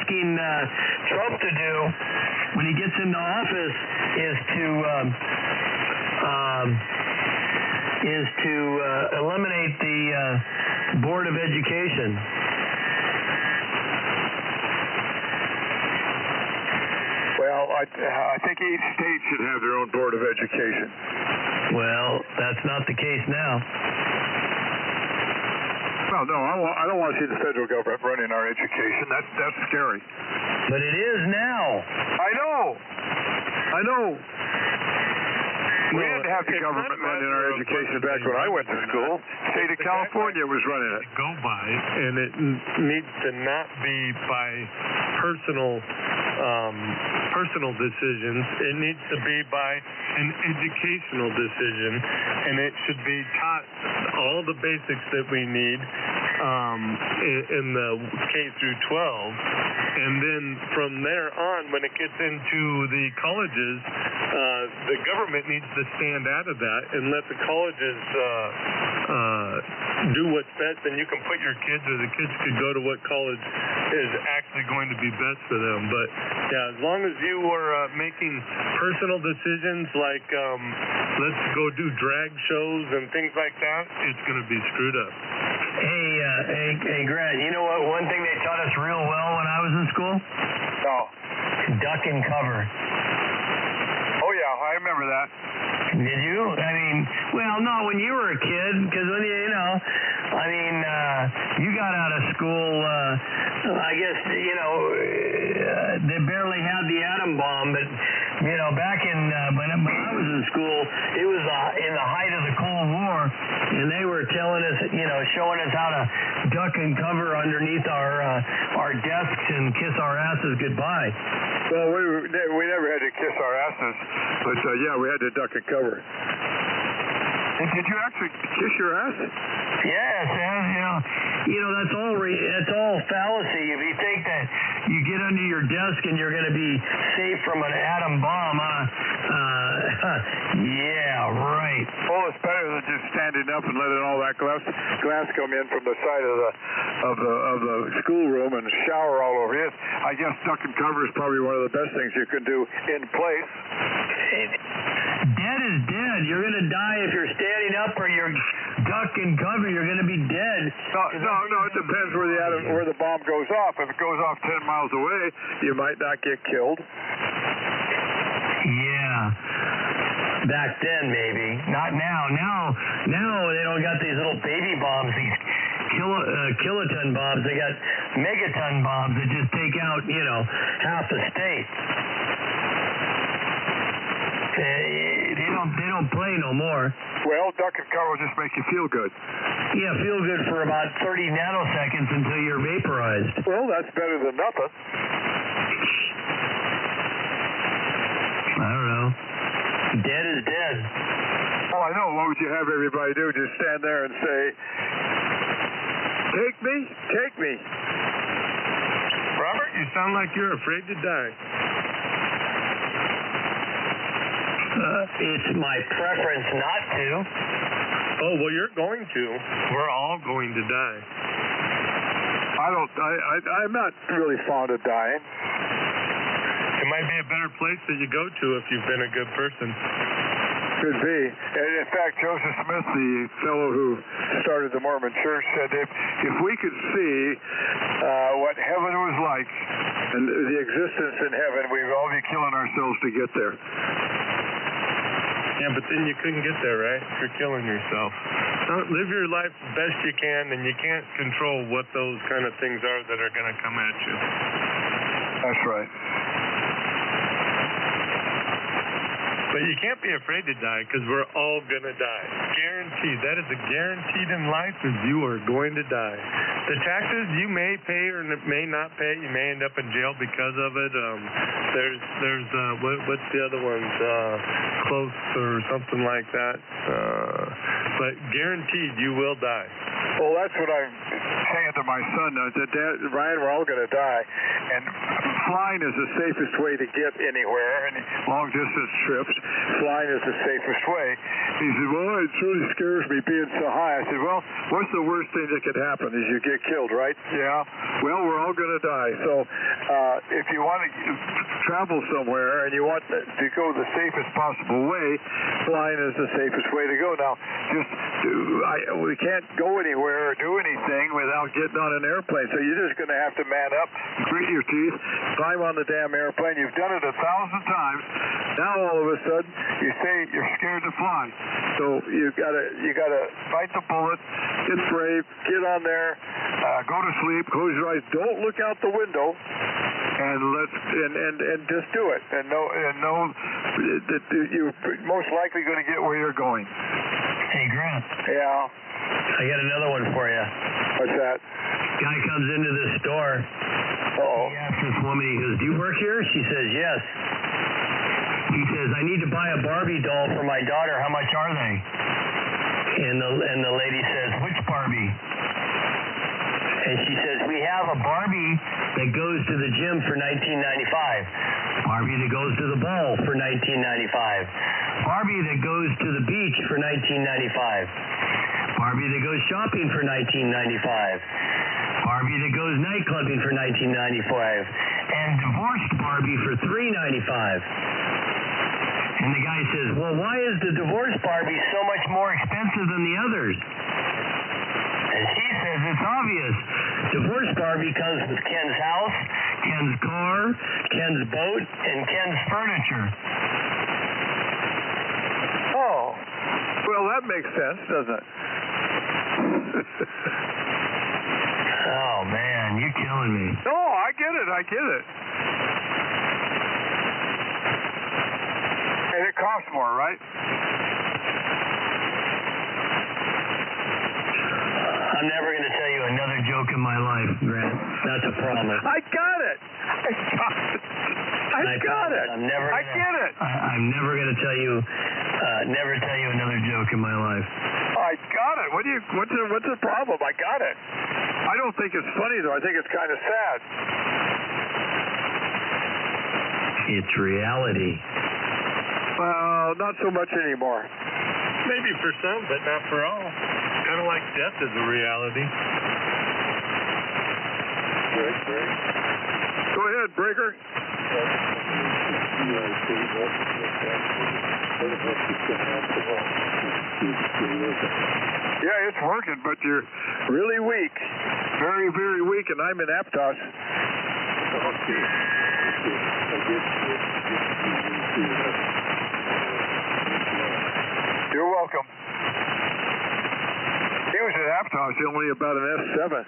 asking Trump to do when he gets into office is to eliminate the Board of Education. Well, I think each state should have their own Board of Education. Well, that's not the case now. Well, no, I don't want to see the federal government running our education. That's scary. But it is now. I know. We didn't have the government running our education back when I went to school. State of California was running it. Go by, and it needs to not be by personal decisions. It needs to be by an educational decision, and it should be taught all the basics that we need in the K through 12, and then from there on, when it gets into the colleges, the government needs to stand out of that and let the colleges do what's best, and you can put your kids, or the kids could go to what college is actually going to be best for them. But yeah, as long as you are making personal decisions like let's go do drag shows and things like that, it's going to be screwed up. Hey, Grant, you know what? One thing they taught us real well when I was in school? No. Duck and cover. Oh, yeah, I remember that. Did you? I mean, well, not when you were a kid, because when you got out of school, I guess, they barely had the atom bomb, but, back in, when I was in school, it was in the height of the Cold War, and they were telling us, showing us how to duck and cover underneath our desks and kiss our asses goodbye. Well, we never had to kiss our asses, but yeah, we had to duck and cover. Did you actually kiss your ass? Yes, that's all fallacy. If you think that you get under your desk and you're going to be safe from an atom bomb, yeah, right. Well, it's better than just standing up and letting all that glass come in from the side of the schoolroom and shower all over it. I guess duck and cover is probably one of the best things you can do in place. Dead is dead. You're going to die if you're standing up, or you're duck and cover. You're going to be dead. No. It depends where the bomb goes off. If it goes off 10 miles away, you might not get killed. Yeah. Back then, maybe. Not now. Now they don't got these little baby bombs, these kiloton bombs. They got megaton bombs that just take out, half the state. They don't play no more. Well, duck and cover will just make you feel good. Yeah, feel good for about 30 nanoseconds until you're vaporized. Well, that's better than nothing. I don't know. Dead is dead. Oh, I know. What would you have everybody do? Just stand there and say, "Take me, take me." Robert, you sound like you're afraid to die. It's my preference not to. Oh, well, you're going to. We're all going to die. I'm not really fond of dying. It might be a better place that you go to if you've been a good person. Could be. And in fact, Joseph Smith, the fellow who started the Mormon Church, said if we could see what heaven was like and the existence in heaven, we'd all be killing ourselves to get there. Yeah, but then you couldn't get there, right? If you're killing yourself. Live your life the best you can, and you can't control what those kind of things are that are going to come at you. That's right. But you can't be afraid to die, because we're all going to die. Guaranteed. That is a guaranteed in life, is you are going to die. The taxes you may pay or may not pay. You may end up in jail because of it. There's what's the other ones? Close or something like that. But guaranteed you will die. Well, that's what I'm saying to my son. Dad, Ryan, we're all going to die. And flying is the safest way to get anywhere, and long-distance trips, flying is the safest way. He said, well, it really scares me being so high. I said, well, what's the worst thing that could happen is you get killed, right? Yeah. Well, we're all going to die. So if you want to travel somewhere and you want to go the safest possible way, flying is the safest way to go. Now, we can't go anywhere or do anything without getting on an airplane. So you're just going to have to man up, grit your teeth, climb on the damn airplane. You've done it 1,000 times. Now all of a sudden you say you're scared to fly. So you gotta bite the bullet, get brave, get on there, go to sleep, close your eyes, don't look out the window, and just do it, and know that you're most likely going to get where you're going. Hey, Grant. Yeah. I got another one for you. What's that? Guy comes into the store. Uh-oh. He asks this woman, he goes, do you work here? She says, yes. He says, I need to buy a Barbie doll for my daughter. How much are they? And the lady says, which Barbie? And she says, we have a Barbie that goes to the gym for $19.95. Barbie that goes to the ball for $19.95. Barbie that goes to the beach for $19.95. Barbie that goes shopping for $19.95. Barbie that goes night clubbing for $19.95. And divorced Barbie for $3.95. And the guy says, well, why is the divorced Barbie so much more expensive than the others? And she says, it's obvious. Divorced Barbie comes with Ken's house, Ken's car, Ken's boat, and Ken's furniture. Oh. Well, that makes sense, doesn't it? Oh, man, you're killing me. No, I get it. And it costs more, right? I'm never going to tell you another joke in my life, Grant. That's a promise. I got it. I got it. I'm never. I get it. I'm never going to tell you. Never tell you another joke in my life. I got it. What's the problem? I got it. I don't think it's funny though. I think it's kind of sad. It's reality. Well, not so much anymore. Maybe for some, but not for all. Kind of like death is a reality. Go ahead, Breaker. Yeah, it's working, but you're really weak. Very, very weak, and I'm in Aptos. You're welcome. He was in Aptos, only about an S7.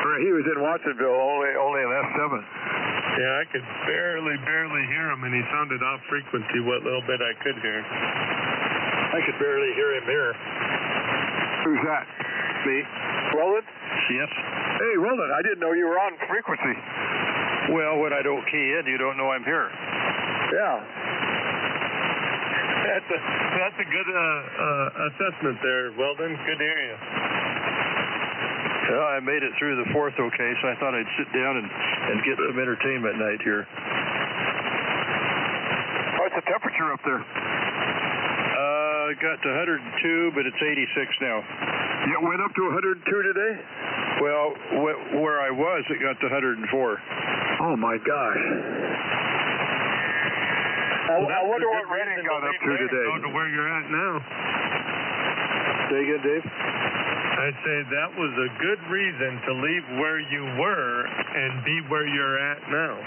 Or he was in Watsonville, only an S7. Yeah, I could barely hear him, and he sounded off frequency what little bit I could hear. I could barely hear him here. Who's that? Me. Weldon? Yes. Hey, Weldon, I didn't know you were on frequency. Well, when I don't key in, you don't know I'm here. Yeah. That's a good assessment there, Weldon. Good to hear you. I made it through the fourth okay, so I thought I'd sit down and get some entertainment night here. What's the temperature up there? It got to 102, but it's 86 now. It went up to 102 today? Well, where I was, it got to 104. Oh, my gosh. I wonder what Redding got up to today. Go to where you're at now. Say again, Dave? I'd say that was a good reason to leave where you were and be where you're at now.